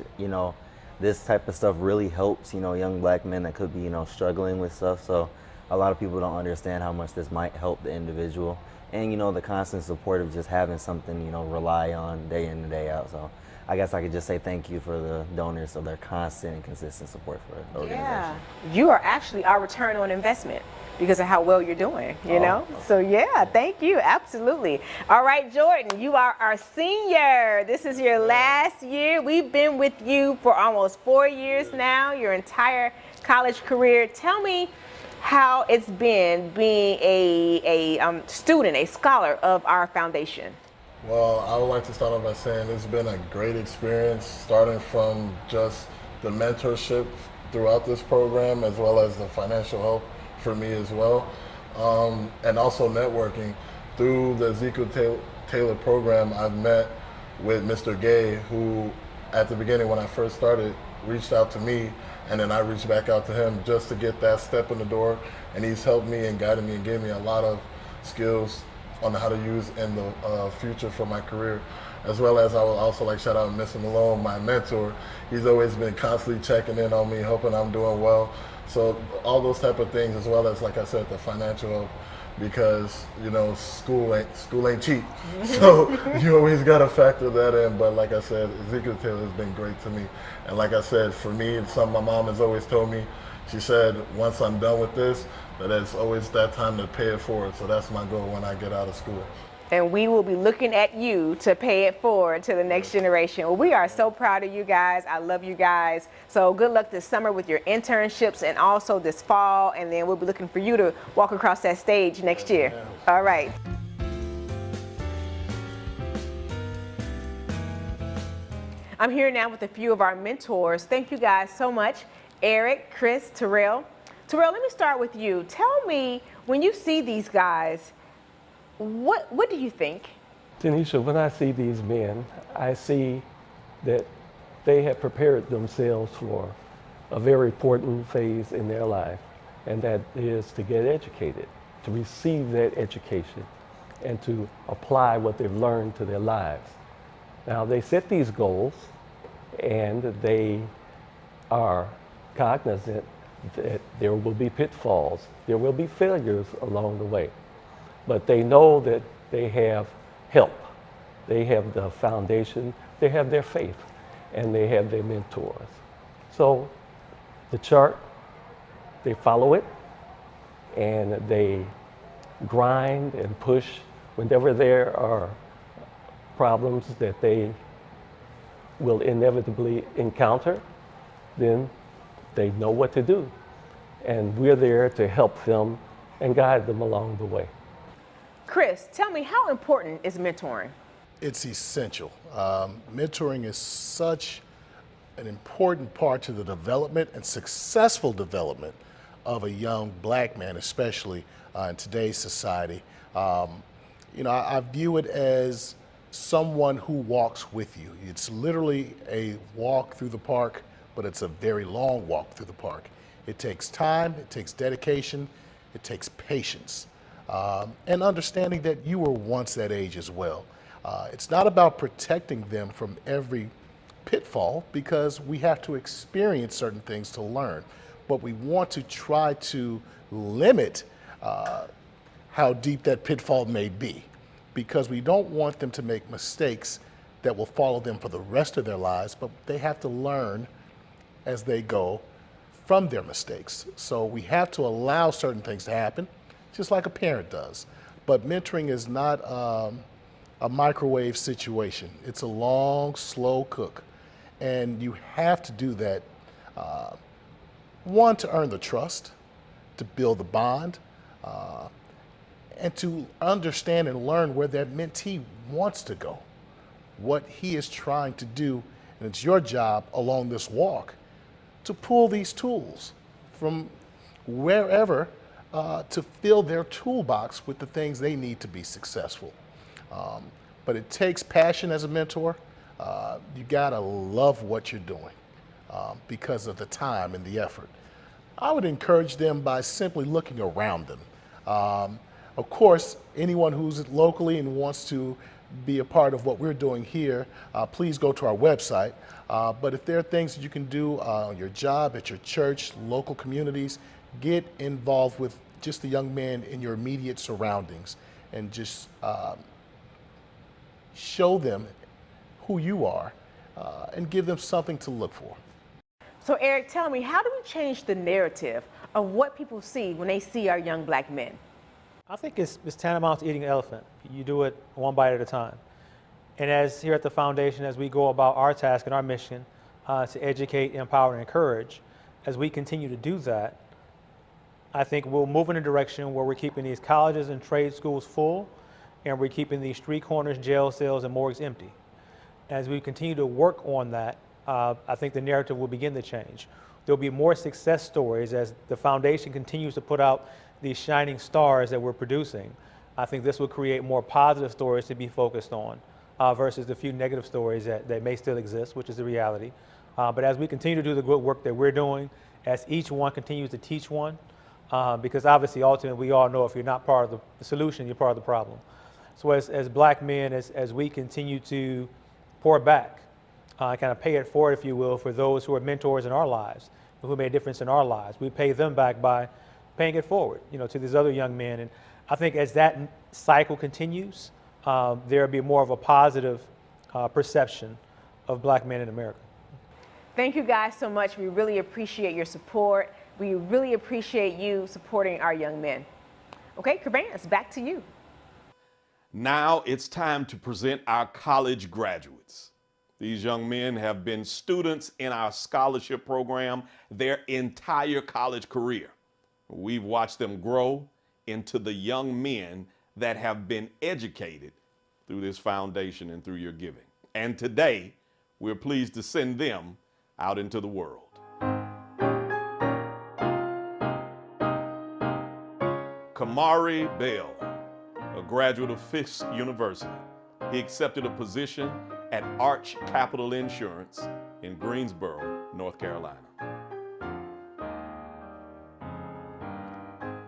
this type of stuff really helps, young black men that could be, struggling with stuff. So a lot of people don't understand how much this might help the individual. And, the constant support of just having something, rely on day in and day out. So I guess I could just say thank you for the donors of their constant and consistent support for the organization. Yeah, you are actually our return on investment because of how well you're doing, you know? So yeah, thank you, absolutely. All right, Jordan, you are our senior. This is your last year. We've been with you for almost 4 years now, your entire college career. Tell me how it's been being a student, a scholar of our foundation. Well, I would like to start off by saying it's been a great experience, starting from just the mentorship throughout this program, as well as the financial help for me as well, and also networking. Through the Ezekiel Taylor program, I've met with Mr. Gay, who at the beginning when I first started reached out to me, and then I reached back out to him just to get that step in the door, and he's helped me and guided me and gave me a lot of skills on how to use in the future for my career. As well as I would also like shout out Mr. Malone, my mentor. He's always been constantly checking in on me, hoping I'm doing well. So all those type of things, as well as, like I said, the financial help, because school ain't cheap. So you always got to factor that in. But like I said, Ezekiel Taylor has been great to me. And like I said, for me, it's something my mom has always told me. She said, once I'm done with this, that it's always that time to pay it forward. So that's my goal when I get out of school. And we will be looking at you to pay it forward to the next generation. Well, we are so proud of you guys. I love you guys. So good luck this summer with your internships and also this fall. And then we'll be looking for you to walk across that stage next year. All right. I'm here now with a few of our mentors. Thank you guys so much. Eric, Chris, Terrell. Terrell, let me start with you. Tell me, when you see these guys, what do you think? Tanisha, when I see these men, I see that they have prepared themselves for a very important phase in their life, and that is to get educated, to receive that education, and to apply what they've learned to their lives. Now, they set these goals, and they are cognizant that there will be pitfalls, there will be failures along the way. But they know that they have help. They have the foundation, they have their faith, and they have their mentors. So the chart, they follow it, and they grind and push whenever there are problems that they will inevitably encounter, then they know what to do. And we're there to help them and guide them along the way. Chris, tell me, how important is mentoring? It's essential. Mentoring is such an important part to the development and successful development of a young black man, especially in today's society. I view it as someone who walks with you. It's literally a walk through the park, but it's a very long walk through the park. It takes time, it takes dedication, it takes patience. And understanding that you were once that age as well. It's not about protecting them from every pitfall, because we have to experience certain things to learn, but we want to try to limit how deep that pitfall may be, because we don't want them to make mistakes that will follow them for the rest of their lives, but they have to learn as they go from their mistakes. So we have to allow certain things to happen, just like a parent does. But mentoring is not a microwave situation. It's a long, slow cook. And you have to do that, one, to earn the trust, to build the bond, and to understand and learn where that mentee wants to go, what he is trying to do. And it's your job along this walk to pull these tools from wherever to fill their toolbox with the things they need to be successful. But it takes passion as a mentor. You gotta love what you're doing because of the time and the effort. I would encourage them by simply looking around them. Of course, anyone who's locally and wants to be a part of what we're doing here, please go to our website. But if there are things that you can do on your job, at your church, local communities, get involved with just the young men in your immediate surroundings and just show them who you are and give them something to look for. So Eric, tell me, how do we change the narrative of what people see when they see our young black men? I think it's tantamount to eating an elephant. You do it one bite at a time. And as here at the foundation, as we go about our task and our mission to educate, empower, and encourage, as we continue to do that, I think we'll move in a direction where we're keeping these colleges and trade schools full, and we're keeping these street corners, jail cells, and morgues empty. As we continue to work on that, I think the narrative will begin to change. There'll be more success stories as the foundation continues to put out these shining stars that we're producing. I think this will create more positive stories to be focused on versus the few negative stories that may still exist, which is the reality. But as we continue to do the good work that we're doing, as each one continues to teach one, because obviously ultimately we all know if you're not part of the solution, you're part of the problem. So as black men, as we continue to pour back, kind of pay it forward, if you will, for those who are mentors in our lives, who made a difference in our lives. We pay them back by paying it forward, to these other young men. And I think as that cycle continues, there'll be more of a positive perception of black men in America. Thank you guys so much. We really appreciate your support. We really appreciate you supporting our young men. Okay, Kervance, back to you. Now it's time to present our college graduates. These young men have been students in our scholarship program their entire college career. We've watched them grow into the young men that have been educated through this foundation and through your giving. And today, we're pleased to send them out into the world. Kamari Bell, a graduate of Fisk University. He accepted a position at Arch Capital Insurance in Greensboro, North Carolina.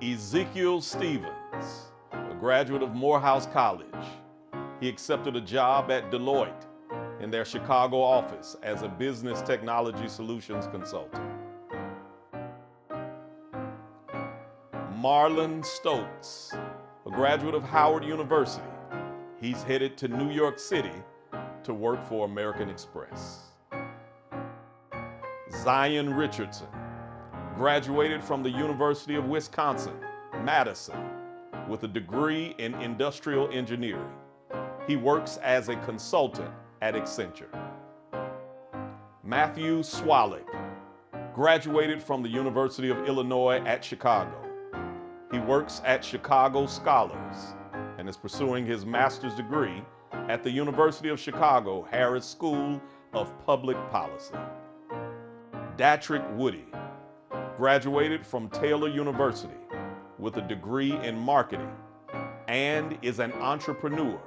Ezekiel Stevens, a graduate of Morehouse College. He accepted a job at Deloitte in their Chicago office as a business technology solutions consultant. Marlon Stokes, a graduate of Howard University. He's headed to New York City to work for American Express. Zion Richardson graduated from the University of Wisconsin, Madison, with a degree in industrial engineering. He works as a consultant at Accenture. Matthew Swalik graduated from the University of Illinois at Chicago. He works at Chicago Scholars and is pursuing his master's degree at the University of Chicago Harris School of Public Policy. Datrick Woody graduated from Taylor University with a degree in marketing and is an entrepreneur.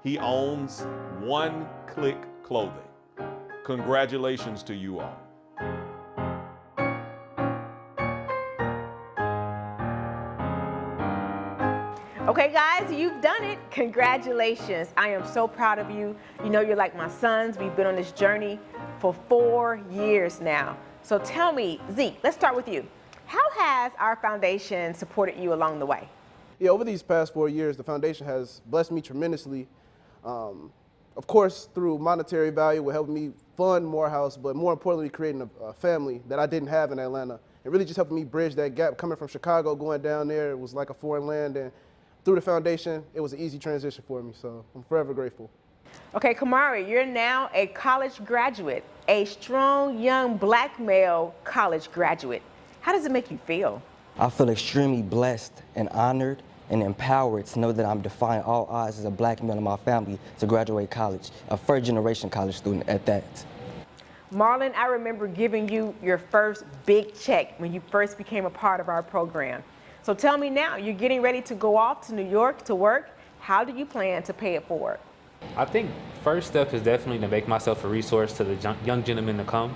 He owns One Click Clothing. Congratulations to you all. Okay, guys, you've done it. Congratulations. I am so proud of you. You know, you're like my sons. We've been on this journey for 4 years now. So tell me, Zeke, let's start with you. How has our foundation supported you along the way? Yeah, over these past 4 years, the foundation has blessed me tremendously. Of course, through monetary value, with helping me fund Morehouse, but more importantly, creating a family that I didn't have in Atlanta. It really just helping me bridge that gap. Coming from Chicago, going down there, it was like a foreign land. And through the foundation, it was an easy transition for me. So I'm forever grateful. Okay, Kamari, you're now a college graduate, a strong young black male college graduate. How does it make you feel? I feel extremely blessed and honored and empowered to know that I'm defying all odds as a black male in my family to graduate college, a first-generation college student at that. Marlon, I remember giving you your first big check when you first became a part of our program. So tell me now, you're getting ready to go off to New York to work. How do you plan to pay it forward? I think first step is definitely to make myself a resource to the young gentlemen to come.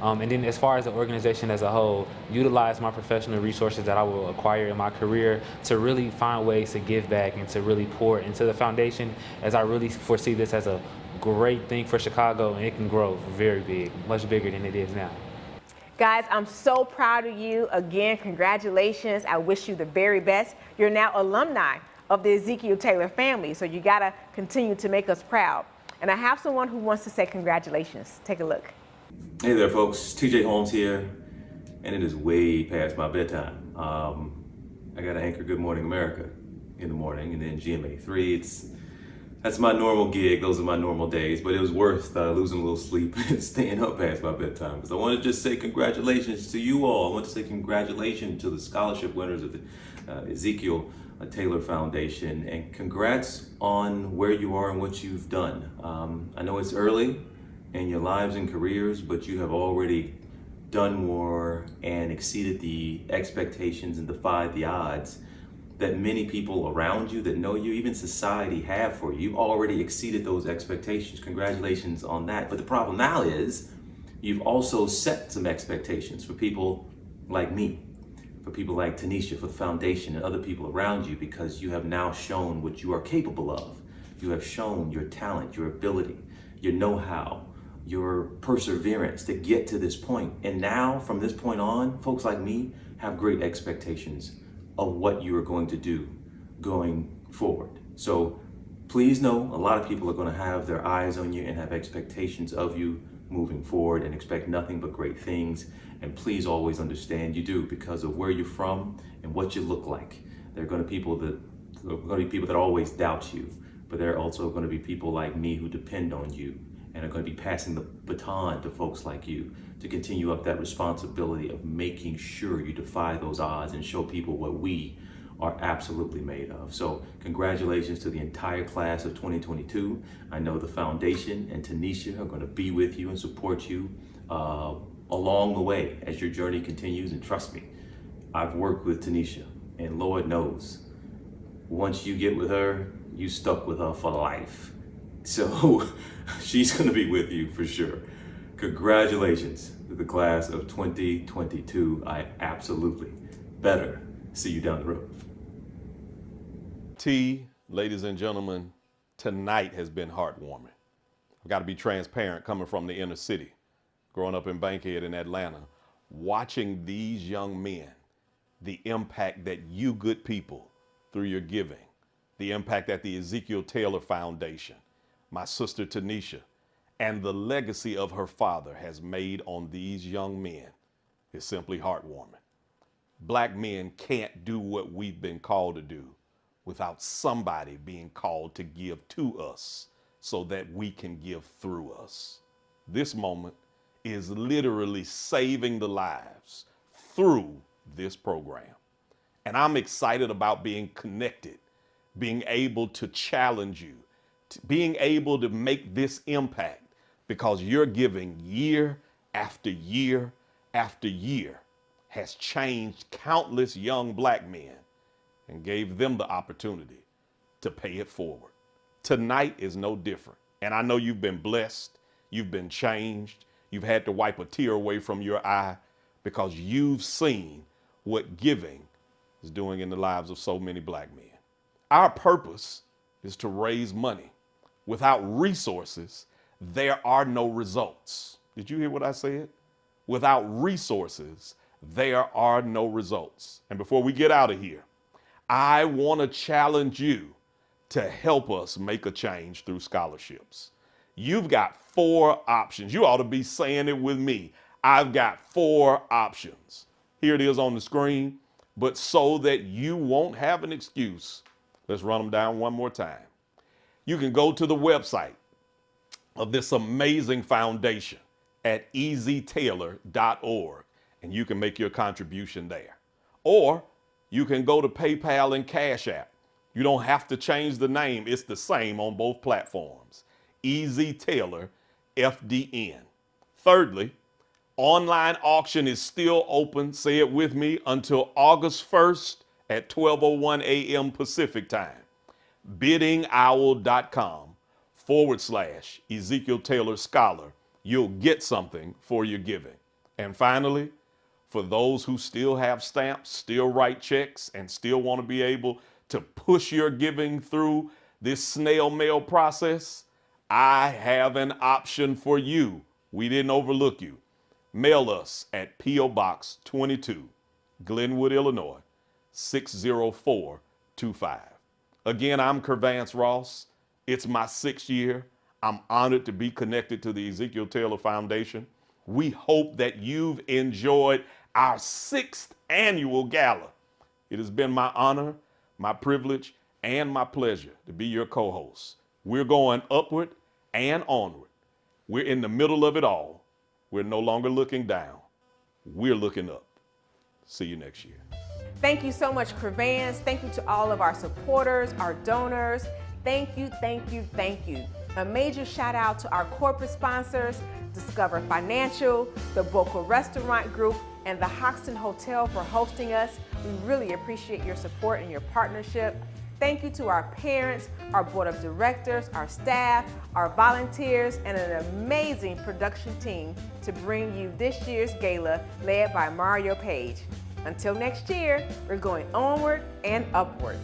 And then as far as the organization as a whole, utilize my professional resources that I will acquire in my career to really find ways to give back and to really pour into the foundation, as I really foresee this as a great thing for Chicago, and it can grow very big, much bigger than it is now. Guys, I'm so proud of you. Again, congratulations. I wish you the very best. You're now alumni of the Ezekiel Taylor family, so you gotta continue to make us proud. And I have someone who wants to say congratulations. Take a look. Hey there, folks. TJ Holmes here, and it is way past my bedtime. I got to anchor Good Morning America in the morning, and then GMA3. That's my normal gig. Those are my normal days, but it was worth losing a little sleep and staying up past my bedtime, because I want to just say congratulations to you all. I want to say congratulations to the scholarship winners of the Ezekiel Taylor Foundation, and congrats on where you are and what you've done. I know it's early in your lives and careers, but you have already done more and exceeded the expectations and defied the odds that many people around you that know you, even society, have for you. You've already exceeded those expectations. Congratulations on that. But the problem now is you've also set some expectations for people like me, for people like Tanisha, for the foundation and other people around you, because you have now shown what you are capable of. You have shown your talent, your ability, your know-how, your perseverance to get to this point. And now, from this point on, folks like me have great expectations of what you are going to do going forward. So please know a lot of people are going to have their eyes on you and have expectations of you moving forward and expect nothing but great things. And please always understand you do, because of where you're from and what you look like. There are going to be people that always doubt you, but there are also going to be people like me who depend on you and are going to be passing the baton to folks like you to continue up that responsibility of making sure you defy those odds and show people what we are absolutely made of. So congratulations to the entire class of 2022. I know the foundation and Tanisha are going to be with you and support you along the way as your journey continues. And trust me, I've worked with Tanisha, and Lord knows, once you get with her, you stuck with her for life. So she's going to be with you for sure. Congratulations to the class of 2022. I absolutely better see you down the road. Ladies and gentlemen, tonight has been heartwarming. I've got to be transparent, coming from the inner city, growing up in Bankhead in Atlanta, watching these young men, the impact that you good people, through your giving, the impact that the Ezekiel Taylor Foundation, my sister Tanisha, and the legacy of her father has made on these young men is simply heartwarming. Black men can't do what we've been called to do without somebody being called to give to us so that we can give through us. This moment is literally saving the lives through this program. And I'm excited about being connected, being able to challenge you, being able to make this impact, because your giving year after year after year has changed countless young black men and gave them the opportunity to pay it forward. Tonight is no different. And I know you've been blessed, you've been changed, you've had to wipe a tear away from your eye because you've seen what giving is doing in the lives of so many black men. Our purpose is to raise money. Without resources, there are no results. Did you hear what I said? Without resources, there are no results. And before we get out of here, I want to challenge you to help us make a change through scholarships. You've got 4 options. You ought to be saying it with me. I've got 4 options. Here it is on the screen, but so that you won't have an excuse, let's run them down one more time. You can go to the website of this amazing foundation at eztaylor.org, and you can make your contribution there. Or you can go to PayPal and Cash App. You don't have to change the name. It's the same on both platforms. Easy Taylor, FDN. Thirdly, online auction is still open, say it with me, until August 1st at 12:01 a.m. Pacific time. biddingowl.com/Ezekiel Taylor Scholar. You'll get something for your giving. And finally, for those who still have stamps, still write checks, and still want to be able to push your giving through this snail mail process, I have an option for you. We didn't overlook you. Mail us at P.O. Box 22, Glenwood, Illinois, 60425. Again, I'm Kervance Ross. It's my 6th year. I'm honored to be connected to the Ezekiel Taylor Foundation. We hope that you've enjoyed our 6th annual gala. It has been my honor, my privilege, and my pleasure to be your co-host. We're going upward and onward. We're in the middle of it all. We're no longer looking down. We're looking up. See you next year. Thank you so much, Kervance. Thank you to all of our supporters, our donors. Thank you, thank you, thank you. A major shout out to our corporate sponsors, Discover Financial, the Boca Restaurant Group, and the Hoxton Hotel for hosting us. We really appreciate your support and your partnership. Thank you to our parents, our board of directors, our staff, our volunteers, and an amazing production team to bring you this year's gala led by Mario Page. Until next year, we're going onward and upward.